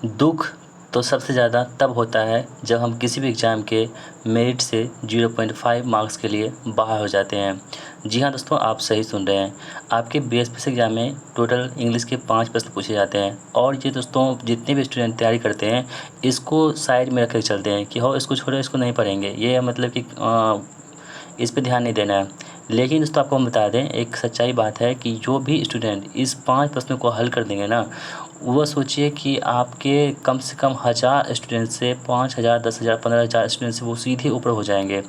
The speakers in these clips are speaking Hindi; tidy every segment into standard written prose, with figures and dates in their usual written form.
दुख तो सबसे ज़्यादा तब होता है जब हम किसी भी एग्ज़ाम के मेरिट से 0.5 मार्क्स के लिए बाहर हो जाते हैं। जी हाँ दोस्तों, आप सही सुन रहे हैं। आपके बीएसपीसी एग्ज़ाम में टोटल इंग्लिश के 5 प्रश्न पूछे जाते हैं और ये दोस्तों जितने भी स्टूडेंट तैयारी करते हैं इसको साइड में रख के चलते हैं कि हो इसको छोड़ो, इसको नहीं पढ़ेंगे, ये मतलब कि इस पे ध्यान नहीं देना है। लेकिन दोस्तों आपको हम बता दें, एक सच्चाई बात है कि जो भी स्टूडेंट इस 5 प्रश्नों को हल कर देंगे ना, वो सोचिए कि आपके कम से कम 1000 स्टूडेंट से 5000, 10,000, 15,000 स्टूडेंट से वो सीधे ऊपर हो जाएंगे।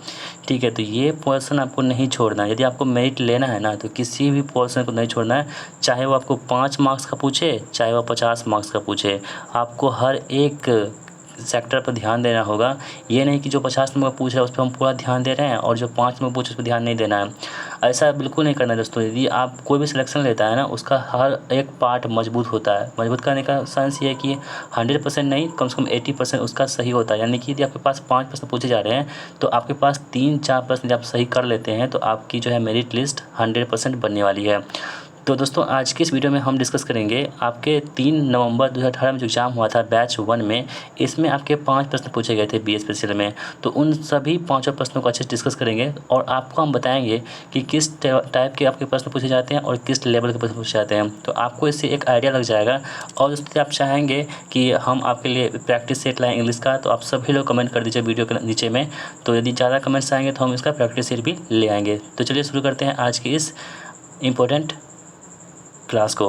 ठीक है, तो ये पोर्शन आपको नहीं छोड़ना है। यदि आपको मेरिट लेना है ना, तो किसी भी पोर्शन को नहीं छोड़ना है, चाहे वो आपको 5 मार्क्स का पूछे, चाहे वो 50 मार्क्स का पूछे। आपको हर एक सेक्टर पर ध्यान देना होगा। ये नहीं कि जो 50 नंबर पूछ रहा है उस पर हम पूरा ध्यान दे रहे हैं और जो 5 नंबर पूछ उस पर ध्यान नहीं देना है। ऐसा बिल्कुल नहीं करना है दोस्तों। यदि आप कोई भी सिलेक्शन लेता है ना, उसका हर एक पार्ट मजबूत होता है। मजबूत करने का सेंस ये है कि 100% नहीं, कम से कम 80% उसका सही होता है। यानी कि यदि आपके पास 5 प्रश्न पूछे जा रहे हैं तो आपके पास 3-4 प्रश्न यदि आप सही कर लेते हैं तो आपकी जो है मेरिट लिस्ट 100% बनने वाली है। तो दोस्तों आज की इस वीडियो में हम डिस्कस करेंगे आपके 3 नवंबर 2018 में जो एग्ज़ाम हुआ था बैच 1 में, इसमें आपके 5 प्रश्न पूछे गए थे बीए स्पेशल में। तो उन सभी पाँचों प्रश्नों को अच्छे से डिस्कस करेंगे और आपको हम बताएंगे कि किस टाइप के आपके प्रश्न पूछे जाते हैं और किस लेवल के प्रश्न पूछे जाते हैं। तो आपको इससे एक आइडिया लग जाएगा। और दोस्तों आप चाहेंगे कि हम आपके लिए प्रैक्टिस सेट लाएँ इंग्लिश का, तो आप सभी लोग कमेंट कर दीजिए वीडियो के नीचे में। तो यदि ज़्यादा कमेंट्स आएंगे तो हम इसका प्रैक्टिस सेट भी ले आएंगे। तो चलिए शुरू करते हैं आज की इस इम्पोर्टेंट क्लास को।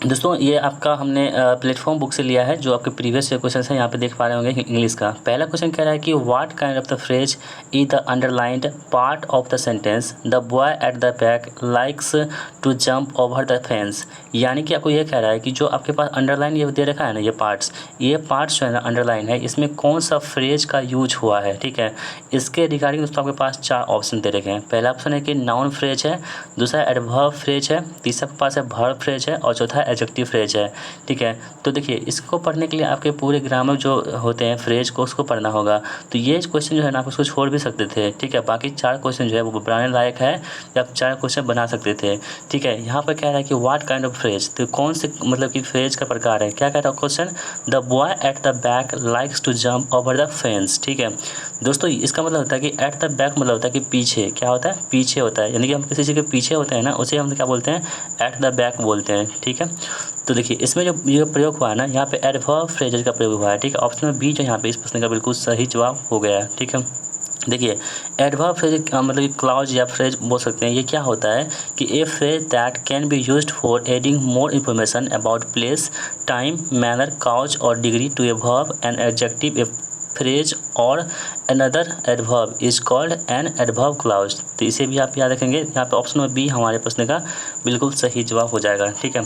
दोस्तों ये आपका हमने प्लेटफॉर्म बुक से लिया है, जो आपके प्रीवियस क्वेश्चन है यहाँ पे देख पा रहे होंगे इंग्लिश का। पहला क्वेश्चन कह रहा है कि what kind of the phrase is the underlined part of the sentence the boy at the back likes to jump over the fence. यानी कि आपको ये कह रहा है कि जो आपके पास अंडरलाइन ये दे रखा है ना, ये पार्ट्स जो है ना अंडरलाइन है, इसमें कौन सा फ्रेज का यूज हुआ है। ठीक है, इसके रिगार्डिंग दोस्तों आपके पास 4 ऑप्शन दे रखे हैं। पहला ऑप्शन है कि नाउन फ्रेज है, दूसरा एडवर्ब फ्रेज है, तीसरा के पास है वर्ब फ्रेज है और चौथा एडजेक्टिव फ्रेज है। ठीक है, तो देखिए इसको पढ़ने के लिए आपके पूरे ग्रामर जो होते हैं फ्रेज को उसको पढ़ना होगा। तो ये क्वेश्चन जो है ना आप उसको छोड़ भी सकते थे। ठीक है, बाकी 4 क्वेश्चन जो है वो बनाने लायक है, या आप 4 क्वेश्चन बना सकते थे। ठीक है, यहाँ पर कह रहा है कि व्हाट काइंड ऑफ फ्रेज, तो कौन से मतलब कि फ्रेज का प्रकार है। क्या कह रहा है question, the boy at the back likes to jump over the fence. ठीक है दोस्तों, इसका मतलब होता है कि एट द बैक मतलब होता है कि पीछे, क्या होता है, पीछे होता है। यानी कि हम किसी चीज़ के पीछे होते हैं ना, उसे हम क्या बोलते हैं, एट द बैक बोलते हैं। ठीक है, तो देखिए इसमें जो ये प्रयोग हुआ है ना, यहाँ पे एडवर्ब फ्रेजेस का प्रयोग हुआ है। ठीक है, ऑप्शन में बी जो यहाँ पे इस प्रश्न का बिल्कुल सही जवाब हो गया है। ठीक है, देखिए एडवर्ब फ्रेज मतलब क्लॉज या फ्रेज बोल सकते हैं। ये क्या होता है कि a phrase that can be used for adding more information about place, time, manner, cause और degree to a verb and adjective, a phrase और another adverb is called an adverb clause. तो इसे भी आप याद रखेंगे। यहाँ पे ऑप्शन में बी हमारे प्रश्न का बिल्कुल सही जवाब हो जाएगा। ठीक है,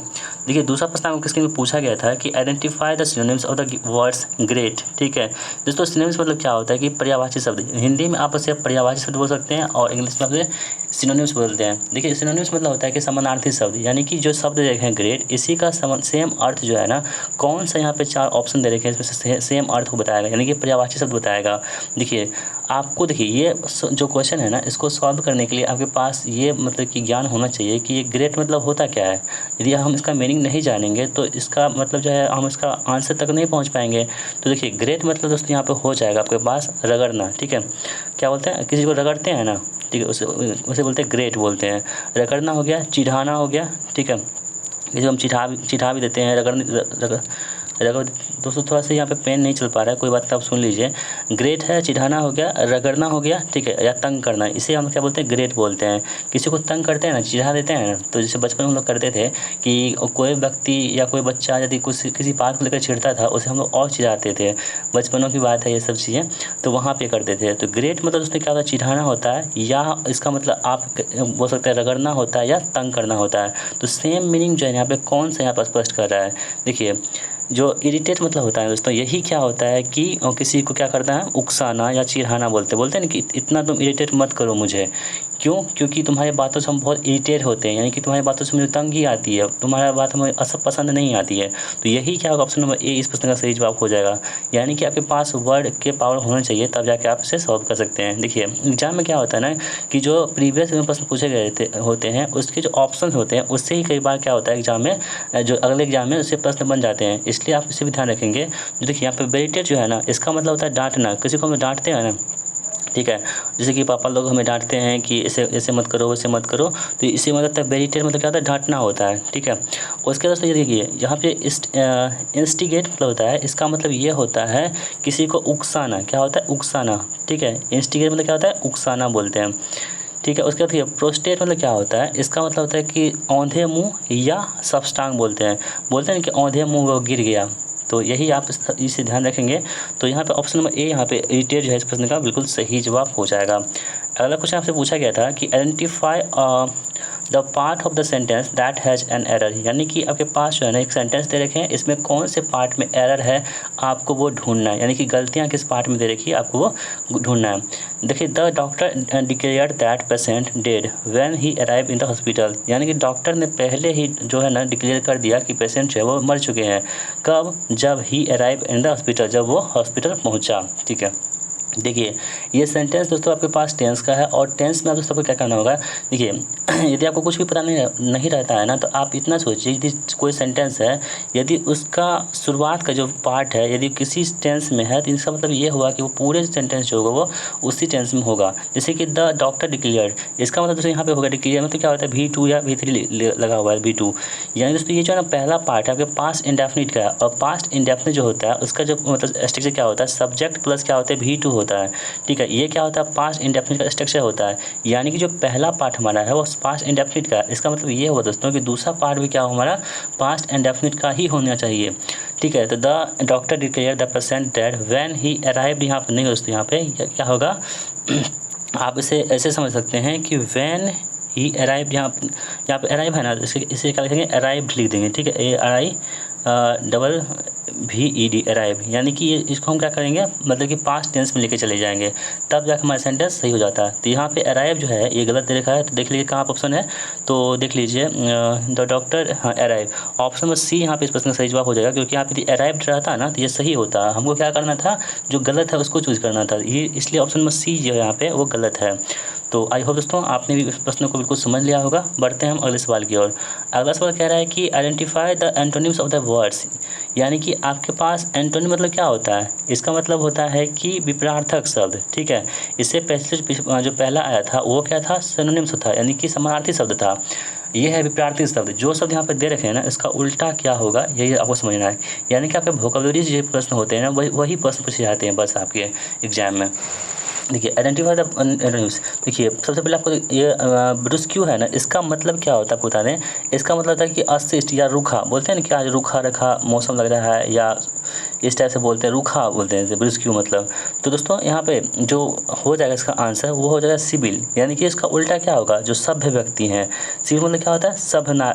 देखिए दूसरा प्रश्न आपको किसके में पूछा गया था कि identify the synonyms of the words great. ठीक है दोस्तों, सिनोनिम्स मतलब क्या होता है कि पर्यायवाची शब्द। हिंदी में आप इसे पर्यायवाची शब्द बोल सकते हैं और इंग्लिश में आप सिनोनिम्स बोलते हैं। देखिए सिनोनिम्स मतलब होता है कि समानार्थी शब्द, यानी कि जो शब्द देखें ग्रेट, इसी का सेम अर्थ जो है ना, कौन सा यहाँ पे 4 ऑप्शन दे रखे हैं इसमें से सेम अर्थ को बताएगा, यानी कि पर्यायवाची शब्द बताएगा। देखिए आपको देखिए ये जो क्वेश्चन है ना, इसको सॉल्व करने के लिए आपके पास ये मतलब कि ज्ञान होना चाहिए कि ये ग्रेट मतलब होता क्या है। यदि हम इसका मीनिंग नहीं जानेंगे तो इसका मतलब जो है हम इसका आंसर तक नहीं पहुंच पाएंगे। तो देखिए ग्रेट मतलब दोस्तों यहाँ पे हो जाएगा आपके पास रगड़ना। ठीक है, क्या बोलते हैं, किसी को रगड़ते हैं ना, ठीक है, उसे बोलते हैं ग्रेट बोलते हैं। रगड़ना हो गया, चिढ़ाना हो गया। ठीक है, ये जो हम चिढ़ा भी देते हैं, रगड़ दोस्तों थोड़ा सा यहाँ पे पेन नहीं चल पा रहा है, कोई बात आप सुन लीजिए। ग्रेट है, चिढ़ाना हो गया, रगड़ना हो गया। ठीक है, या तंग करना, इसे हम क्या बोलते हैं, ग्रेट बोलते हैं। किसी को तंग करते हैं ना, चिढ़ा देते हैं ना, तो जैसे बचपन में हम लोग करते थे कि कोई व्यक्ति या कोई बच्चा यदि किसी बात को लेकर चिढ़ता था, उसे हम लोग और चिढ़ाते थे। बचपनों की बात है ये सब चीज़ें, तो वहाँ पे करते थे। तो ग्रेट मतलब उसमें क्या होता है, चिढ़ाना होता है, या इसका मतलब आप बोल सकते हैं रगड़ना होता है या तंग करना होता है। तो सेम मीनिंग जो है यहाँ पे कौन सा यहाँ पर स्पष्ट कर रहा है। देखिए जो इरिटेट मतलब होता है दोस्तों, यही क्या होता है कि किसी को क्या करना है, उकसाना या चिढ़ाना बोलते हैं ना कि इतना तुम इरिटेट मत करो मुझे। क्यों? क्योंकि तुम्हारी बातों से हम बहुत इरिटेट होते हैं, यानी कि तुम्हारी बातों से मुझे तंगी आती है, तुम्हारा बात हमें पसंद नहीं आती है। तो यही क्या होगा, ऑप्शन नंबर ए इस प्रश्न का सही जवाब हो जाएगा। यानी कि आपके पास वर्ड के पावर होना चाहिए, तब जाके आप इसे सॉल्व कर सकते हैं। देखिए एग्जाम में क्या होता है ना कि जो प्रीवियस में प्रश्न पूछे गए होते हैं, उसके जो ऑप्शन होते हैं उससे ही कई बार क्या होता है एग्जाम में, जो अगले एग्जाम में उससे प्रश्न बन जाते हैं। इसलिए आप इसे भी ध्यान रखेंगे। देखिए यहाँ पे बेरिटेट जो है ना, इसका मतलब होता है डांटना। किसी को हम डांटते हैं ना, ठीक है, जैसे कि पापा लोग हमें डांटते हैं कि ऐसे ऐसे मत करो, वैसे मत करो, तो इसे मतलब है बेरिटेट मतलब क्या होता है, डांटना होता है। ठीक है, उसके दोस्तों ये देखिए यहाँ पे इंस्टिगेट मतलब होता है, इसका मतलब ये होता है किसी को उकसाना। क्या होता है, उकसाना। ठीक है, इंस्टिगेट मतलब क्या होता है, उकसाना बोलते हैं। ठीक है, उसके बाद देखिए प्रोस्टेट मतलब क्या होता है, इसका मतलब होता है कि औंधे मुँह या सबस्टांग बोलते हैं कि औंधे मुँह वो गिर गया। तो यही आप इसे ध्यान रखेंगे। तो यहाँ पे ऑप्शन नंबर ए यहाँ पे इरिटेट जो है इस प्रश्न का बिल्कुल सही जवाब हो जाएगा। अगला क्वेश्चन आपसे पूछा गया था कि identify the part of the sentence that has an error, यानी कि आपके पास जो है ना एक सेंटेंस दे रखे हैं, इसमें कौन से पार्ट में एरर है आपको वो ढूंढना है, यानी कि गलतियाँ किस पार्ट में दे रखी है आपको वो ढूंढना है। देखिए the doctor declared that patient dead when he arrive in the hospital, यानी कि डॉक्टर ने पहले ही जो है ना डिक्लेयर कर दिया कि पेशेंट जो है वो मर चुके हैं। कब? जब he arrive in the hospital, जब वो हॉस्पिटल पहुँचा। ठीक है, देखिए ये सेंटेंस दोस्तों आपके पास टेंस का है, और टेंस में आप दोस्तों को क्या करना होगा। देखिए यदि आपको कुछ भी पता नहीं रहता है ना, तो आप इतना सोचिए यदि कोई सेंटेंस है, यदि उसका शुरुआत का जो पार्ट है यदि किसी टेंस में है, तो इसका मतलब ये हुआ कि वो पूरे सेंटेंस जो होगा वो उसी टेंस में होगा। जैसे कि द डॉक्टर डिक्लेयर्ड, इसका मतलब दोस्तों यहाँ पे होगा डिक्लेयर मतलब क्या होता है, V2 या V3 लगा हुआ है, V2। यानी दोस्तों ये जो है ना पहला पार्ट है आपके पास्ट इंडेफिनिट का है, और पास्ट इंडेफिनिट जो होता है उसका जो मतलब स्ट्रक्चर क्या होता है, सब्जेक्ट प्लस क्या होता है, V2 होता है। ठीक है, ये क्या होता है, पास्ट इंडेफिनिट का स्ट्रक्चर होता है। यानी कि जो पहला पार्ट हमारा है वो पास्ट इंडेफिनिट का है। इसका मतलब ये हुआ दोस्तों कि दूसरा पार्ट भी क्या हो हमारा पास्ट इंडेफिनिट का ही होना चाहिए। ठीक है, तो the doctor declare the patient dead when he arrived, यहाँ पे नहीं दोस्तों, यहाँ पे क्या होगा आप इसे ऐसे समझ सकते हैं कि व्हेन ही अराइव्ड, यहाँ पे अराइव है ना, इसे क्या लिखेंगे, अराइव्ड लिख देंगे। ठीक है, ARIVED अराइव, यानी कि इसको हम क्या करेंगे, मतलब कि पास्ट टेंस में लेके चले जाएंगे, तब जाकर हमारा सेंटेंस सही हो जाता है। तो यहाँ पे अराइव जो है ये गलत दे रखा है, तो देख लीजिए कहाँ ऑप्शन है, तो देख लीजिए द डॉक्टर, हाँ अराइव, ऑप्शन नंबर सी यहाँ पे इस प्रश्न का सही जवाब हो जाएगा। क्योंकि यहाँ पे यदि अराइव्ड रहता है ना तो ये सही होता, हमको क्या करना था, जो गलत है उसको चूज़ करना था, ये इसलिए ऑप्शन नंबर सी जो है यहाँ पे वो गलत है। तो आई होप दोस्तों आपने भी इस प्रश्न को बिल्कुल समझ लिया होगा। बढ़ते हैं हम अगले सवाल की ओर। अगला सवाल कह रहा है कि identify the antonyms of the words, यानी कि आपके पास एंटोनिम मतलब क्या होता है, इसका मतलब होता है कि विपरीतार्थक शब्द। ठीक है, इससे पहले जो पहला आया था वो क्या था, सिनोनिम्स था, यानी कि समानार्थी शब्द था। ये है विपरीतार्थी शब्द। जो शब्द यहाँ पर दे रखे हैं ना इसका उल्टा क्या होगा यही आपको समझना है। यानी कि आपके वोकैबुलरी जो प्रश्न होते हैं ना वही प्रश्न पूछे जाते हैं बस आपके एग्जाम में। देखिए आइडेंटिफाई द एंटोनिम्स, देखिए सबसे पहले आपको ये ब्रुस्क्यू है ना, इसका मतलब क्या होता है आपको बता दें। इसका मतलब होता है कि अशिष्ट या रूखा, बोलते हैं ना कि आज रूखा रखा मौसम लग रहा है, या इस टाइप से बोलते हैं, रूखा बोलते हैं ब्रुस्क्यू मतलब। तो दोस्तों यहाँ पे जो हो जाएगा इसका आंसर वो हो जाएगा सिविल, यानी कि इसका उल्टा क्या होगा, जो सभ्य व्यक्ति हैं। सिविल मतलब क्या होता है,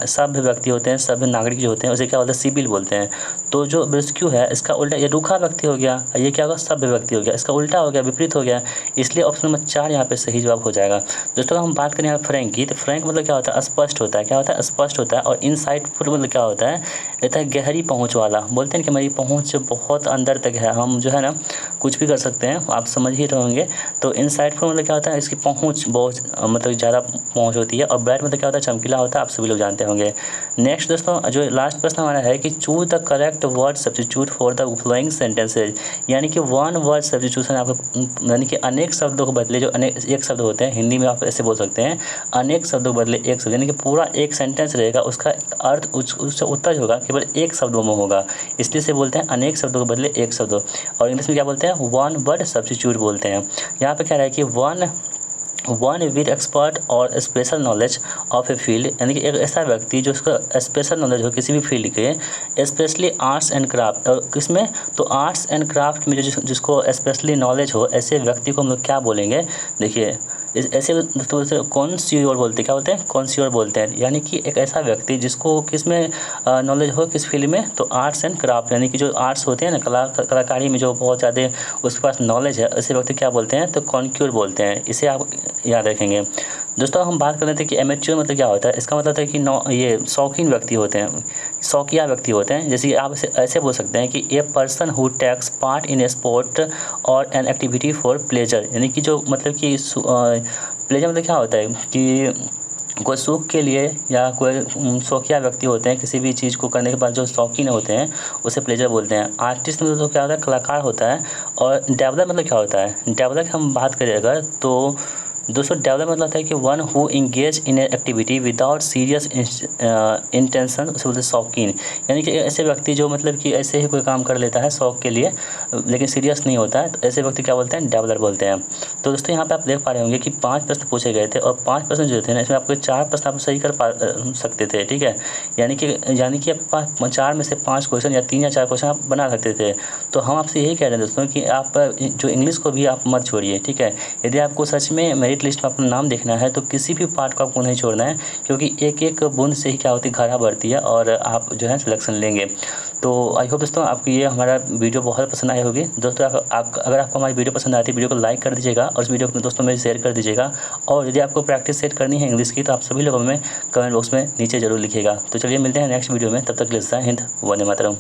सभ्य व्यक्ति होते हैं, सभ्य नागरिक जो होते हैं उसे क्या बोलते हैं, सिविल बोलते हैं। तो जो ब्रुस्क्यू है इसका उल्टा, ये रूखा व्यक्ति हो गया, ये क्या होगा, सभ्य व्यक्ति हो गया, इसका उल्टा हो गया, विपरीत हो गया। इसलिए ऑप्शन नंबर 4 यहाँ पे सही जवाब हो जाएगा। दोस्तों हम बात करें यहाँ फ्रैंक की, तो फ्रैंक मतलब क्या होता है, स्पष्ट होता है। क्या होता है, स्पष्ट होता है। और इनसाइटफुल मतलब क्या होता है, रहता है गहरी पहुँच वाला। बोलते हैं कि हमारी पहुँच बहुत अंदर तक है, हम जो है ना कुछ भी कर सकते हैं, आप समझ ही रहोगे। तो इनसाइटफुल मतलब क्या होता है, इसकी पहुँच बहुत मतलब ज़्यादा पहुँच होती है। और ब्राइट मतलब क्या होता है, चमकीला होता है, आप सभी लोग जानते होंगे। नेक्स्ट दोस्तों जो लास्ट प्रश्न हमारा है कि choose the correct word substitute for the following sentences, यानी कि वन वर्ड सब्स्टिट्यूशन आपको, यानी कि अनेक शब्दों को बदले, जो अनेक एक शब्द होते हैं हिंदी में आप ऐसे बोल सकते हैं, अनेक शब्दों को बदले एक शब्द, यानी कि पूरा एक सेंटेंस रहेगा, उसका अर्थ उससे उत्तर होगा केवल एक शब्दों में होगा, इसलिए से बोलते हैं अनेक शब्दों को बदले एक शब्द। और इंग्लिश में क्या बोलते हैं, वन वर्ड सब्स्टिट्यूट बोलते हैं। यहाँ पे क्या रहा है कि वन वन विद एक्सपर्ट और special knowledge of a field, यानी कि एक ऐसा व्यक्ति जो उसका स्पेशल नॉलेज हो किसी भी फील्ड के, स्पेशली आर्ट्स एंड क्राफ्ट। और किसमें, तो आर्ट्स एंड क्राफ्ट में जिसको स्पेशली नॉलेज हो, ऐसे व्यक्ति को हम लोग क्या बोलेंगे, देखिए ऐसे दोस्तों से कॉन्स्योर बोलते हैं, क्या बोलते हैं, कॉन्स्योर बोलते हैं। यानी कि एक ऐसा व्यक्ति जिसको किस में नॉलेज हो, किस फील्ड में, तो आर्ट्स एंड क्राफ्ट, यानी कि जो आर्ट्स होते हैं ना, कलाकारी में जो बहुत ज़्यादा उसके पास नॉलेज है, ऐसे व्यक्ति क्या बोलते हैं, तो कॉन्क्योर बोलते हैं। इसे आप याद रखेंगे। दोस्तों हम बात कर रहे थे कि एमेच्योर मतलब क्या होता है। इसका मतलब है कि ये शौकीन व्यक्ति होते हैं, शौकिया व्यक्ति होते हैं। जैसे कि आप ऐसे बोल सकते हैं कि a person who takes part in a sport और एन एक्टिविटी फॉर प्लेजर, यानी कि जो मतलब कि प्लेजर मतलब क्या होता है कि कोई सुख के लिए, या कोई शौकिया व्यक्ति होते हैं, किसी भी चीज़ को करने के बाद जो शौकीन होते हैं उसे प्लेजर बोलते हैं। आर्टिस्ट मतलब तो क्या होता है, कलाकार होता है। और डेवलपर मतलब क्या होता है, डेवलपर हम बात करें अगर, तो दोस्तों डेवलप मतलब है कि one who engage in A activity without serious intention, उसे बोलते हैं शौकीन। यानी कि ऐसे व्यक्ति जो मतलब कि ऐसे ही कोई काम कर लेता है शौक के लिए, लेकिन सीरियस नहीं होता है, तो ऐसे व्यक्ति क्या बोलते हैं, डेवलपर बोलते हैं। तो दोस्तों यहाँ पे आप देख पा रहे होंगे कि 5 प्रश्न पूछे गए थे, और 5 प्रश्न जो थे ना, इसमें आपको 4 प्रश्न आप सही कर सकते थे, ठीक है। यानी कि आपके पास 4 में से 5 क्वेश्चन या 3 या 4 क्वेश्चन आप बना सकते थे। तो हम आपसे यही कह रहे हैं दोस्तों कि आप जो इंग्लिश को भी आप मत छोड़िए, ठीक है। यदि आपको सच में मेरिट लिस्ट में अपना नाम देखना है, तो किसी भी पार्ट को आपको नहीं छोड़ना है, क्योंकि एक एक बूंद से ही क्या होती है, घड़ा बढ़ती है, और आप जो है सिलेक्शन लेंगे। तो आई होप दोस्तों आपको ये हमारा वीडियो बहुत पसंद आई होगी। दोस्तों अगर आपको हमारी वीडियो पसंद आती है, वीडियो को लाइक कर दीजिएगा, और इस वीडियो को अपने दोस्तों में शेयर कर दीजिएगा। और यदि आपको प्रैक्टिस सेट करनी है इंग्लिश की, तो आप सभी लोग हमें कमेंट बॉक्स में नीचे ज़रूर लिखिएगा। तो चलिए मिलते हैं नेक्स्ट वीडियो में, तब तक के लिए जय हिंद, वंदे मातरम।